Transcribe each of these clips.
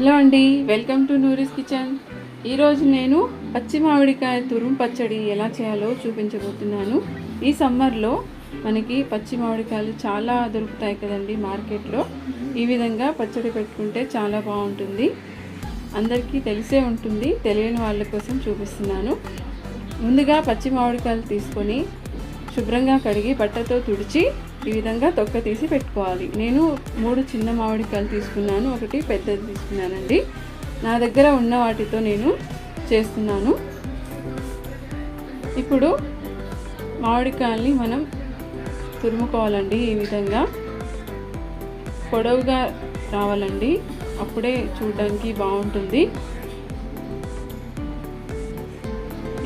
Hello అండి, welcome to నూరిస్ kitchen. ఈరోజు నేను పచ్చి మామిడికాయ తురుము పచ్చడి ఎలా చేయాలో చూపించబోతున్నాను. ఈ సమ్మర్లో మనకి పచ్చి మామిడికాయలు చాలా దొరుకుతాయి కదండి మార్కెట్లో. ఈ విధంగా పచ్చడి పెట్టుకుంటే చాలా బాగుంటుంది. అందరికీ తెలిసే ఉంటుంది, తెలియని వాళ్ళ కోసం చూపిస్తున్నాను. ముందుగా పచ్చి మామిడికాయలు తీసుకొని శుభ్రంగా కడిగి బట్టతో తుడిచి ఈ విధంగా తొక్క తీసి పెట్టుకోవాలి. నేను 3 చిన్న మామిడికాయలు తీసుకున్నాను, 1 పెద్దది తీసుకున్నానండి. నా దగ్గర ఉన్న వాటితో నేను చేస్తున్నాను. ఇప్పుడు మామిడికాయల్ని మనం తురుముకోవాలండి. ఈ విధంగా పొడవుగా రావాలండి, అప్పుడే చూడడానికి బాగుంటుంది.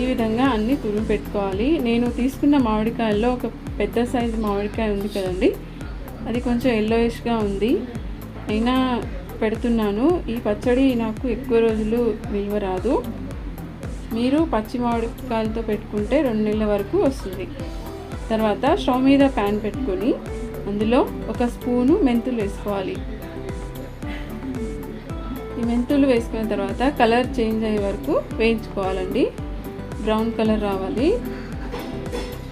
ఈ విధంగా అన్నీ తురుము పెట్టుకోవాలి. నేను తీసుకున్న మామిడికాయల్లో ఒక పెద్ద సైజు మామిడికాయ ఉంది కదండి, అది కొంచెం ఎల్లోయిష్గా ఉంది, అయినా పెడుతున్నాను. ఈ పచ్చడి నాకు ఎక్కువ రోజులు నిల్వ రాదు. మీరు పచ్చి మామిడికాయలతో పెట్టుకుంటే 2 నెలల వరకు వస్తుంది. తర్వాత స్టవ్ మీద ప్యాన్ పెట్టుకొని అందులో 1 స్పూను మెంతులు వేసుకోవాలి. ఈ మెంతులు వేసుకున్న తర్వాత కలర్ చేంజ్ అయ్యే వరకు వేయించుకోవాలండి. బ్రౌన్ కలర్ రావాలి,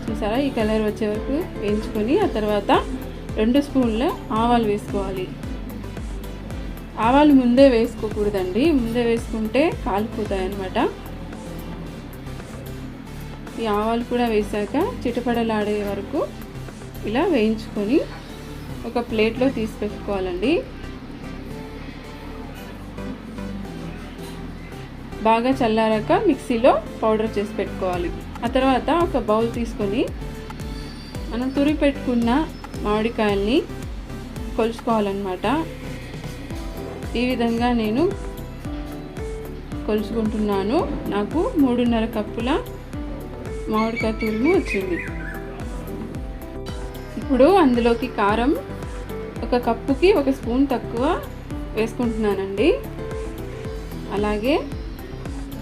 చూసారా? ఈ కలర్ వచ్చే వరకు వేయించుకొని ఆ తర్వాత 2 స్పూన్ల ఆవాలు వేసుకోవాలి. ఆవాలు ముందే వేసుకోకూడదండి, ముందే వేసుకుంటే కాలిపోతాయి అన్నమాట. ఈ ఆవాలు కూడా వేసాక చిటపడలాడే వరకు ఇలా వేయించుకొని ఒక ప్లేట్లో తీసి పెట్టుకోవాలండి. బాగా చల్లారాక మిక్సీలో పౌడర్ చేసి పెట్టుకోవాలి. ఆ తర్వాత ఒక బౌల్ తీసుకొని మనం తురిమి పెట్టుకున్న మామిడికాయల్ని కొలుచుకోవాలన్నమాట. ఈ విధంగా నేను కొలుచుకుంటున్నాను. నాకు 3.5 కప్పుల మామిడికాయ తురుము వచ్చింది. ఇప్పుడు అందులోకి కారం 1 కప్పుకి 1 స్పూన్ తక్కువ వేసుకుంటున్నానండి. అలాగే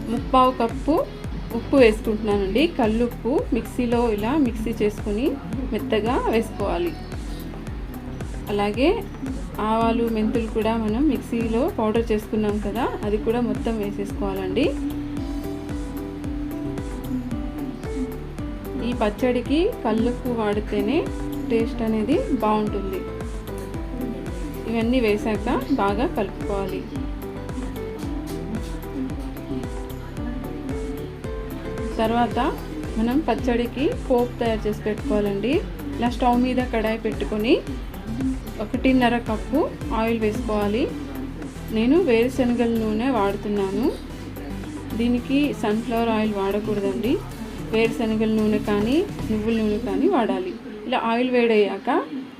3/4 కప్పు ఉప్పు వేసుకుంటున్నానండి. కల్లుప్పు మిక్సీలో ఇలా మిక్సీ చేసుకుని మెత్తగా వేసుకోవాలి. అలాగే ఆవాలు మెంతులు కూడా మనం మిక్సీలో పౌడర్ చేసుకున్నాం కదా, అది కూడా మొత్తం వేసేసుకోవాలండి. ఈ పచ్చడికి కల్లుప్పు వాడితేనే టేస్ట్ అనేది బాగుంటుంది. ఇవన్నీ వేసాక బాగా కలుపుకోవాలి. తర్వాత మనం పచ్చడికి పోపు తయారు చేసి పెట్టుకోవాలండి. ఇలా స్టవ్ మీద కడాయి పెట్టుకొని 1.5 కప్పు ఆయిల్ వేసుకోవాలి. నేను వేరుశనగల నూనె వాడుతున్నాను. దీనికి సన్ఫ్లవర్ ఆయిల్ వాడకూడదండి, వేరుశనగల నూనె కానీ నువ్వుల నూనె కానీ వాడాలి. ఇలా ఆయిల్ వేడయ్యాక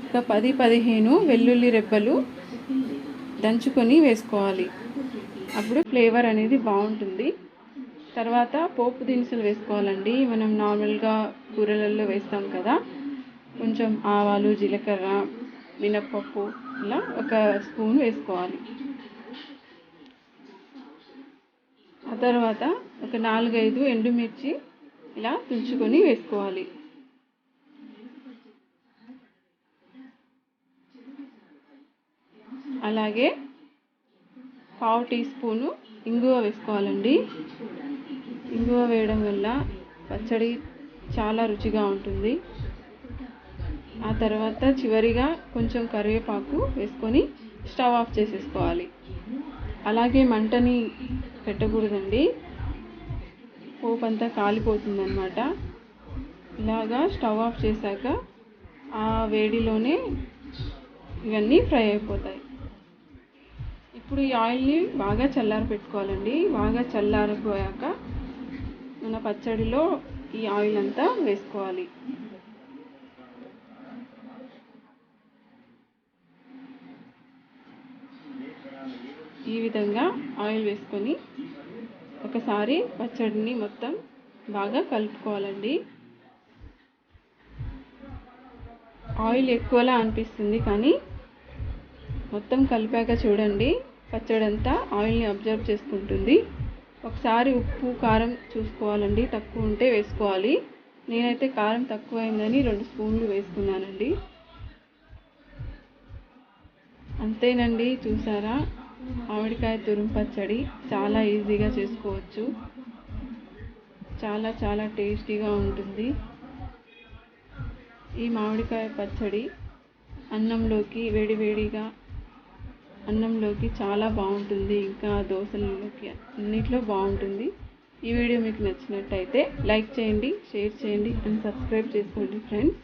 ఒక 10-15 వెల్లుల్లి రెబ్బలు దంచుకొని వేసుకోవాలి, అప్పుడు ఫ్లేవర్ అనేది బాగుంటుంది. తర్వాత పోపు దినుసులు వేసుకోవాలండి. మనం నార్మల్గా కూరలలో వేస్తాం కదా, కొంచెం ఆవాలు, జీలకర్ర, మినప్పప్పు ఇలా 1 స్పూన్ వేసుకోవాలి. ఆ తర్వాత ఒక 4-5 ఎండుమిర్చి ఇలా తుంచుకొని వేసుకోవాలి. అలాగే 1/2 టీ స్పూను ఇంగువ వేసుకోవాలండి. ఇంగువ వేయడం వల్ల పచ్చడి చాలా రుచిగా ఉంటుంది. ఆ తర్వాత చివరిగా కొంచెం కరివేపాకు వేసుకొని స్టవ్ ఆఫ్ చేసేసుకోవాలి. అలాగే మంటని పెట్టకూడదండి, పోపు అంతా కాలిపోతుందన్నమాట. ఇలాగా స్టవ్ ఆఫ్ చేశాక ఆ వేడిలోనే ఇవన్నీ ఫ్రై అయిపోతాయి. ఇప్పుడు ఈ ఆయిల్ని బాగా చల్లారి పెట్టుకోవాలండి. బాగా చల్లారిపోయాక మన పచ్చడిలో ఈ ఆయిల్ అంతా వేసుకోవాలి. ఈ విధంగా ఆయిల్ వేసుకొని ఒకసారి పచ్చడిని మొత్తం బాగా కలుపుకోవాలండి. ఆయిల్ ఎక్కువలా అనిపిస్తుంది, కానీ మొత్తం కలిపాక చూడండి పచ్చడి అంతా ఆయిల్ని అబ్జర్వ్ చేసుకుంటుంది. ఒకసారి ఉప్పు కారం చూసుకోవాలండి, తక్కువ ఉంటే వేసుకోవాలి. నేనైతే కారం తక్కువైందని 2 స్పూన్లు వేసుకున్నానండి. అంతేనండి, చూసారా? మామిడికాయ తురుము పచ్చడి చాలా ఈజీగా చేసుకోవచ్చు. చాలా చాలా టేస్టీగా ఉంటుంది. ఈ మామిడికాయ పచ్చడి అన్నంలోకి వేడివేడిగా అన్నంలోకి చాలా బాగుంటుంది. ఇంకా దోశలలోకి అన్నిట్లో బాగుంటుంది. ఈ వీడియో మీకు నచ్చినట్టయితే లైక్ చేయండి, షేర్ చేయండి అండ్ సబ్స్క్రైబ్ చేసుకోండి ఫ్రెండ్స్.